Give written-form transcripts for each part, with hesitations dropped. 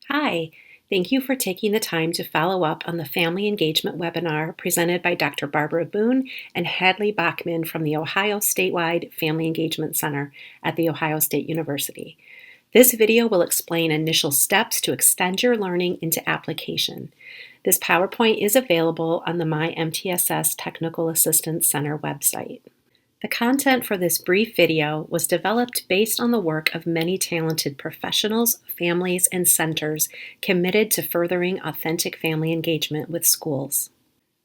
Hi, thank you for taking the time to follow up on the Family Engagement webinar presented by Dr. Barbara Boone and Hadley Bachman from the Ohio Statewide Family Engagement Center at The Ohio State University. This video will explain initial steps to extend your learning into application. This PowerPoint is available on the MiMTSS Technical Assistance Center website. The content for this brief video was developed based on the work of many talented professionals, families, and centers committed to furthering authentic family engagement with schools.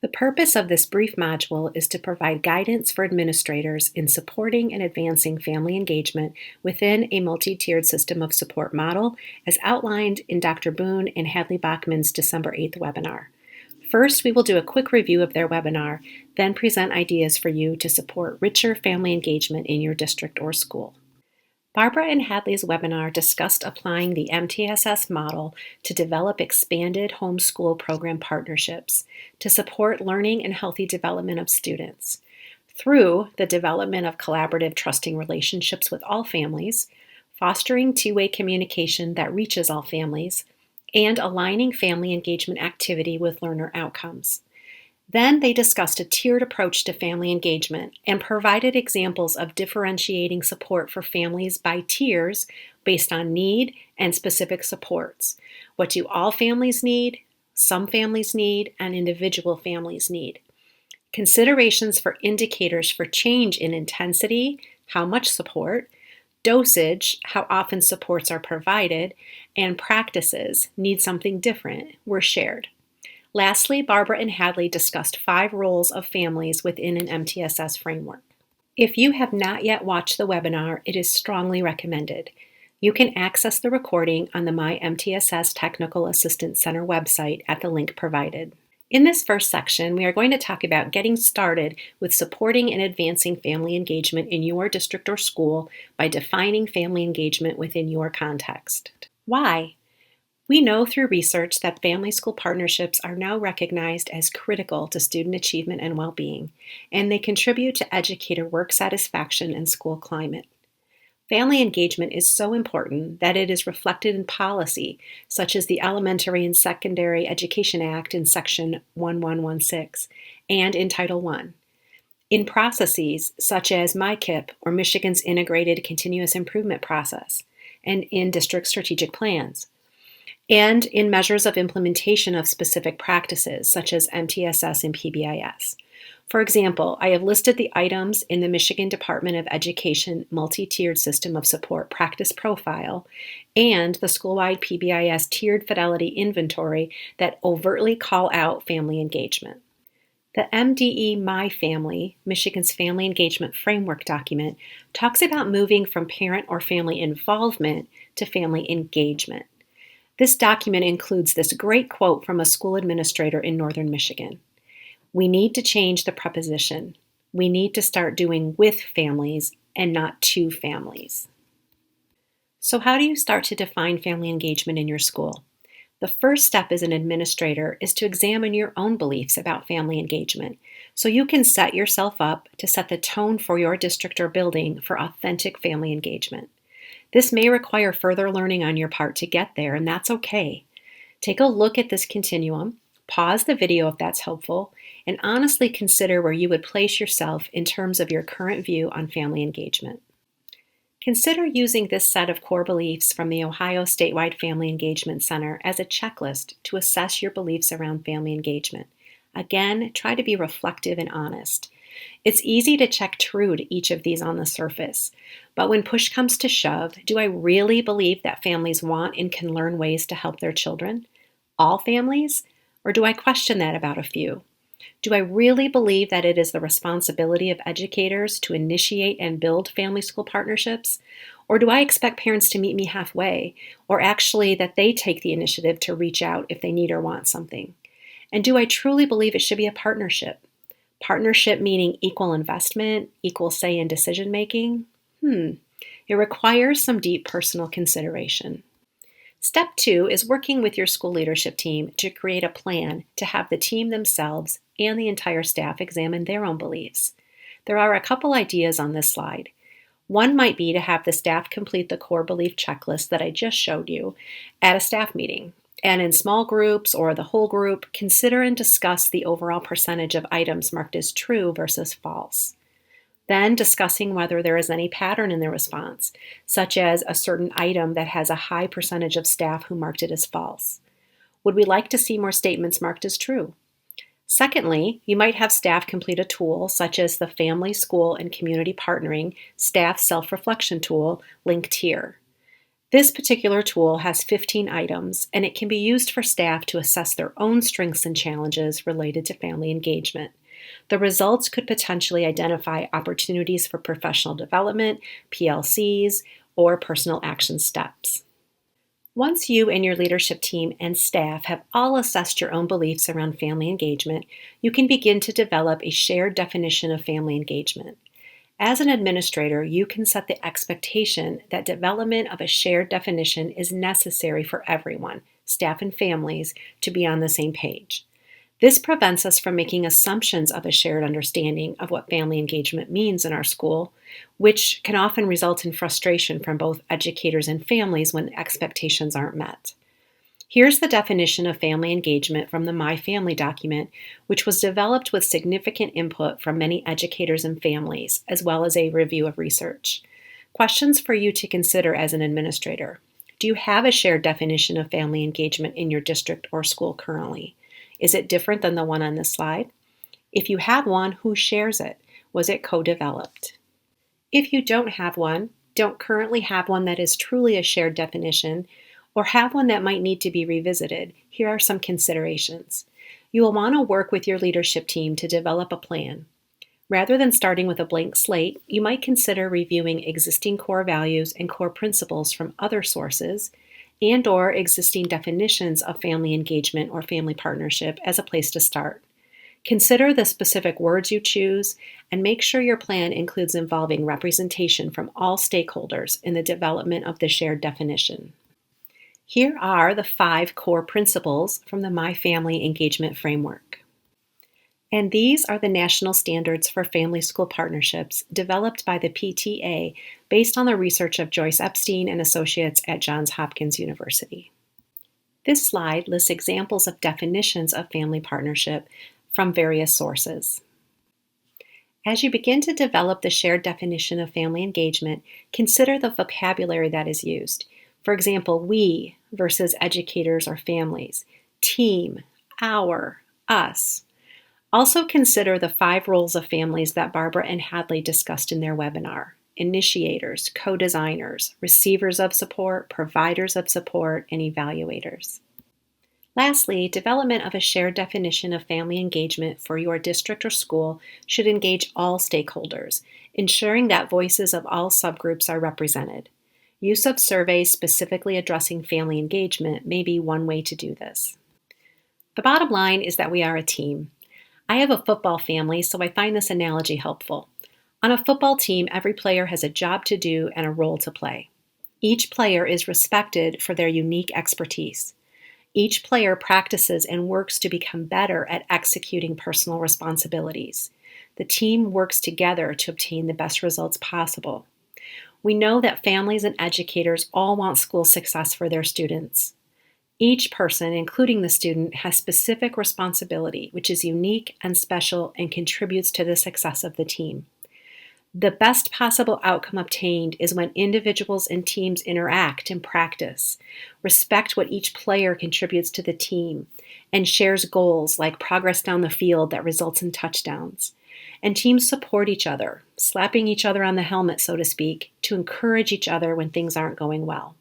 The purpose of this brief module is to provide guidance for administrators in supporting and advancing family engagement within a multi-tiered system of support model as outlined in Dr. Boone and Hadley Bachman's December 8th webinar. First, we will do a quick review of their webinar, then present ideas for you to support richer family engagement in your district or school. Barbara and Hadley's webinar discussed applying the MTSS model to develop expanded homeschool program partnerships to support learning and healthy development of students through the development of collaborative, trusting relationships with all families, fostering two-way communication that reaches all families, and aligning family engagement activity with learner outcomes. Then they discussed a tiered approach to family engagement and provided examples of differentiating support for families by tiers based on need and specific supports. What do all families need, some families need, and individual families need? Considerations for indicators for change in intensity, how much support, dosage, how often supports are provided, and practices, need something different, were shared. Lastly, Barbara and Hadley discussed 5 roles of families within an MTSS framework. If you have not yet watched the webinar, it is strongly recommended. You can access the recording on the MiMTSS Technical Assistance Center website at the link provided. In this first section, we are going to talk about getting started with supporting and advancing family engagement in your district or school by defining family engagement within your context. Why? We know through research that family-school partnerships are now recognized as critical to student achievement and well-being, and they contribute to educator work satisfaction and school climate. Family engagement is so important that it is reflected in policy, such as the Elementary and Secondary Education Act in Section 1116 and in Title I, in processes such as MyKIP or Michigan's Integrated Continuous Improvement Process, and in district strategic plans, and in measures of implementation of specific practices such as MTSS and PBIS. For example, I have listed the items in the Michigan Department of Education multi-tiered system of support practice profile and the school-wide PBIS tiered fidelity inventory that overtly call out family engagement. The MDE My Family, Michigan's Family Engagement Framework document, talks about moving from parent or family involvement to family engagement. This document includes this great quote from a school administrator in northern Michigan. We need to change the preposition. We need to start doing with families and not to families. So how do you start to define family engagement in your school? The first step as an administrator is to examine your own beliefs about family engagement so you can set yourself up to set the tone for your district or building for authentic family engagement. This may require further learning on your part to get there, and that's okay. Take a look at this continuum, pause the video if that's helpful, and honestly consider where you would place yourself in terms of your current view on family engagement. Consider using this set of core beliefs from the Ohio Statewide Family Engagement Center as a checklist to assess your beliefs around family engagement. Again, try to be reflective and honest. It's easy to check true to each of these on the surface, but when push comes to shove, do I really believe that families want and can learn ways to help their children? All families? Or do I question that about a few? Do I really believe that it is the responsibility of educators to initiate and build family-school partnerships? Or do I expect parents to meet me halfway, or actually that they take the initiative to reach out if they need or want something? And do I truly believe it should be a partnership? Partnership meaning equal investment, equal say in decision-making? It requires some deep personal consideration. Step 2 is working with your school leadership team to create a plan to have the team themselves and the entire staff examine their own beliefs. There are a couple ideas on this slide. One might be to have the staff complete the core belief checklist that I just showed you at a staff meeting. And in small groups or the whole group, consider and discuss the overall percentage of items marked as true versus false. Then discussing whether there is any pattern in the response, such as a certain item that has a high percentage of staff who marked it as false. Would we like to see more statements marked as true? Secondly, you might have staff complete a tool such as the Family, School, and Community Partnering Staff Self-Reflection Tool linked here. This particular tool has 15 items, and it can be used for staff to assess their own strengths and challenges related to family engagement. The results could potentially identify opportunities for professional development, PLCs, or personal action steps. Once you and your leadership team and staff have all assessed your own beliefs around family engagement, you can begin to develop a shared definition of family engagement. As an administrator, you can set the expectation that development of a shared definition is necessary for everyone, staff and families, to be on the same page. This prevents us from making assumptions of a shared understanding of what family engagement means in our school, which can often result in frustration from both educators and families when expectations aren't met. Here's the definition of family engagement from the My Family document, which was developed with significant input from many educators and families, as well as a review of research. Questions for you to consider as an administrator. Do you have a shared definition of family engagement in your district or school currently? Is it different than the one on this slide? If you have one, who shares it? Was it co-developed? If you don't have one, don't currently have one that is truly a shared definition, or have one that might need to be revisited, here are some considerations. You will want to work with your leadership team to develop a plan. Rather than starting with a blank slate, you might consider reviewing existing core values and core principles from other sources, and/or existing definitions of family engagement or family partnership as a place to start. Consider the specific words you choose and make sure your plan includes involving representation from all stakeholders in the development of the shared definition. Here are the 5 core principles from the My Family Engagement Framework. And these are the national standards for family school partnerships developed by the PTA based on the research of Joyce Epstein and Associates at Johns Hopkins University. This slide lists examples of definitions of family partnership from various sources. As you begin to develop the shared definition of family engagement, consider the vocabulary that is used. For example, we versus educators or families, team, our, us. Also consider the 5 roles of families that Barbara and Hadley discussed in their webinar: initiators, co-designers, receivers of support, providers of support, and evaluators. Lastly, development of a shared definition of family engagement for your district or school should engage all stakeholders, ensuring that voices of all subgroups are represented. Use of surveys specifically addressing family engagement may be one way to do this. The bottom line is that we are a team. I have a football family, so I find this analogy helpful. On a football team, every player has a job to do and a role to play. Each player is respected for their unique expertise. Each player practices and works to become better at executing personal responsibilities. The team works together to obtain the best results possible. We know that families and educators all want school success for their students. Each person, including the student, has specific responsibility, which is unique and special and contributes to the success of the team. The best possible outcome obtained is when individuals and teams interact and practice, respect what each player contributes to the team, and shares goals like progress down the field that results in touchdowns. And teams support each other, slapping each other on the helmet, so to speak, to encourage each other when things aren't going well.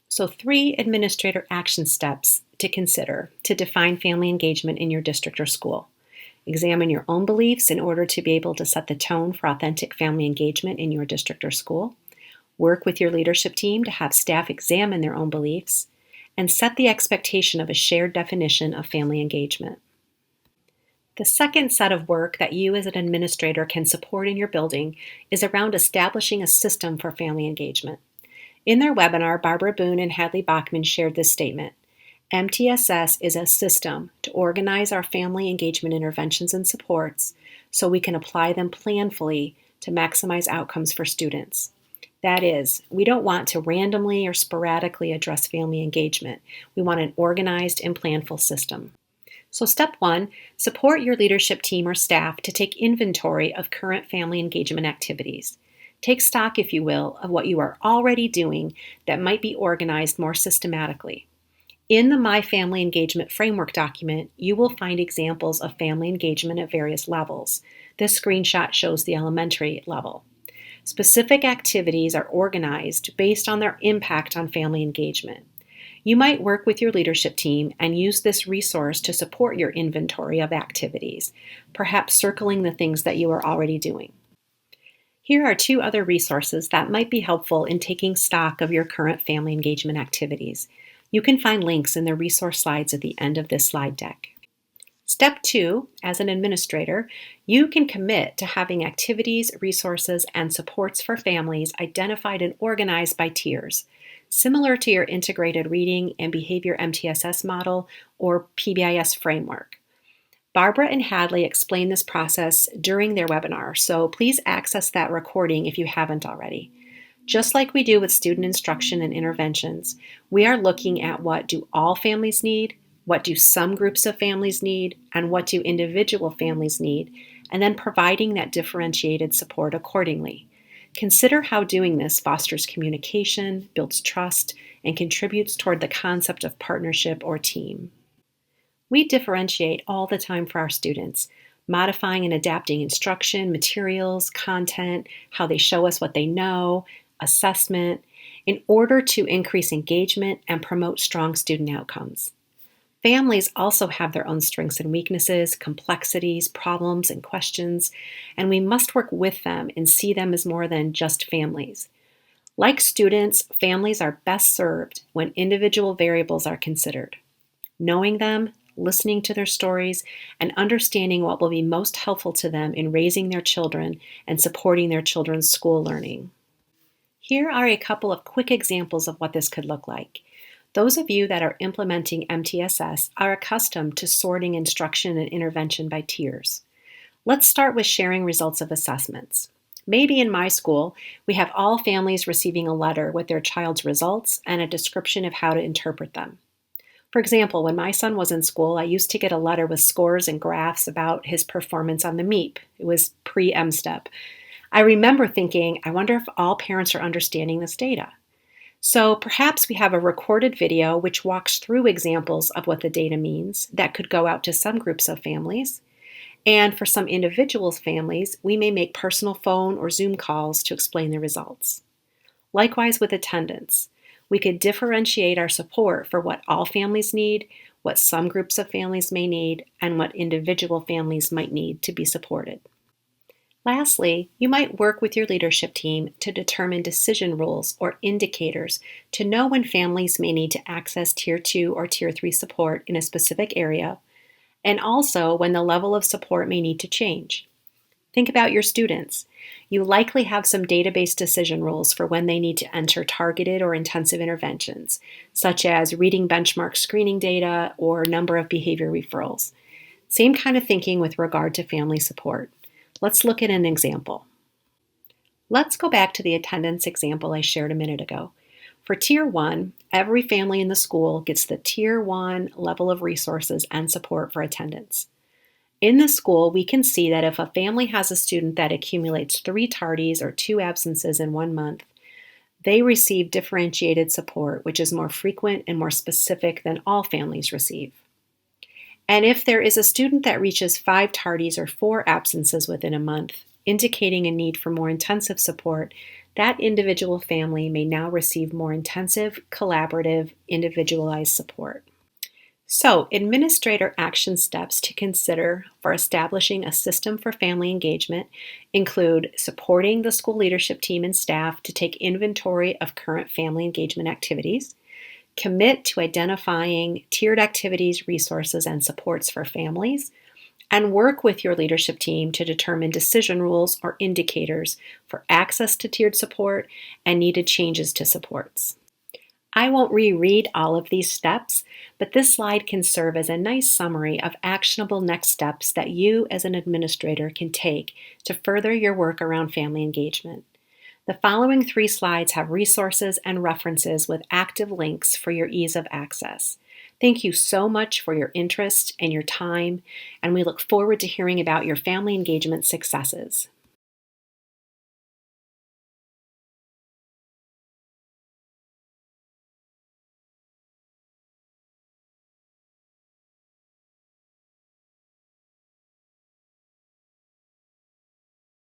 So 3 administrator action steps to consider to define family engagement in your district or school. Examine your own beliefs in order to be able to set the tone for authentic family engagement in your district or school. Work with your leadership team to have staff examine their own beliefs, and set the expectation of a shared definition of family engagement. The second set of work that you as an administrator can support in your building is around establishing a system for family engagement. In their webinar, Barbara Boone and Hadley Bachman shared this statement: MTSS is a system to organize our family engagement interventions and supports so we can apply them planfully to maximize outcomes for students. That is, we don't want to randomly or sporadically address family engagement. We want an organized and planful system. So step 1, support your leadership team or staff to take inventory of current family engagement activities. Take stock, if you will, of what you are already doing that might be organized more systematically. In the My Family Engagement Framework document, you will find examples of family engagement at various levels. This screenshot shows the elementary level. Specific activities are organized based on their impact on family engagement. You might work with your leadership team and use this resource to support your inventory of activities, perhaps circling the things that you are already doing. Here are 2 other resources that might be helpful in taking stock of your current family engagement activities. You can find links in the resource slides at the end of this slide deck. Step 2, as an administrator, you can commit to having activities, resources, and supports for families identified and organized by tiers, similar to your Integrated Reading and Behavior MTSS model or PBIS framework. Barbara and Hadley explained this process during their webinar, so please access that recording if you haven't already. Just like we do with student instruction and interventions, we are looking at what do all families need, what do some groups of families need, and what do individual families need, and then providing that differentiated support accordingly. Consider how doing this fosters communication, builds trust, and contributes toward the concept of partnership or team. We differentiate all the time for our students, modifying and adapting instruction, materials, content, how they show us what they know, assessment, in order to increase engagement and promote strong student outcomes. Families also have their own strengths and weaknesses, complexities, problems, and questions, and we must work with them and see them as more than just families. Like students, families are best served when individual variables are considered. Knowing them, listening to their stories, and understanding what will be most helpful to them in raising their children and supporting their children's school learning. Here are a couple of quick examples of what this could look like. Those of you that are implementing MTSS are accustomed to sorting instruction and intervention by tiers. Let's start with sharing results of assessments. Maybe in my school, we have all families receiving a letter with their child's results and a description of how to interpret them. For example, when my son was in school, I used to get a letter with scores and graphs about his performance on the MEEP. It was pre-M-STEP. I remember thinking, I wonder if all parents are understanding this data. So perhaps we have a recorded video which walks through examples of what the data means that could go out to some groups of families. And for some individual families, we may make personal phone or Zoom calls to explain the results. Likewise with attendance, we could differentiate our support for what all families need, what some groups of families may need, and what individual families might need to be supported. Lastly, you might work with your leadership team to determine decision rules or indicators to know when families may need to access Tier 2 or Tier 3 support in a specific area, and also when the level of support may need to change. Think about your students. You likely have some database decision rules for when they need to enter targeted or intensive interventions, such as reading benchmark screening data or number of behavior referrals. Same kind of thinking with regard to family support. Let's look at an example. Let's go back to the attendance example I shared a minute ago. For Tier 1, every family in the school gets the Tier 1 level of resources and support for attendance. In the school, we can see that if a family has a student that accumulates 3 tardies or 2 absences in 1 month, they receive differentiated support, which is more frequent and more specific than all families receive. And if there is a student that reaches 5 tardies or 4 absences within a month, indicating a need for more intensive support, that individual family may now receive more intensive, collaborative, individualized support. So, administrator action steps to consider for establishing a system for family engagement include supporting the school leadership team and staff to take inventory of current family engagement activities, commit to identifying tiered activities, resources, and supports for families, and work with your leadership team to determine decision rules or indicators for access to tiered support and needed changes to supports. I won't reread all of these steps, but this slide can serve as a nice summary of actionable next steps that you as an administrator can take to further your work around family engagement. The following 3 slides have resources and references with active links for your ease of access. Thank you so much for your interest and your time, and we look forward to hearing about your family engagement successes.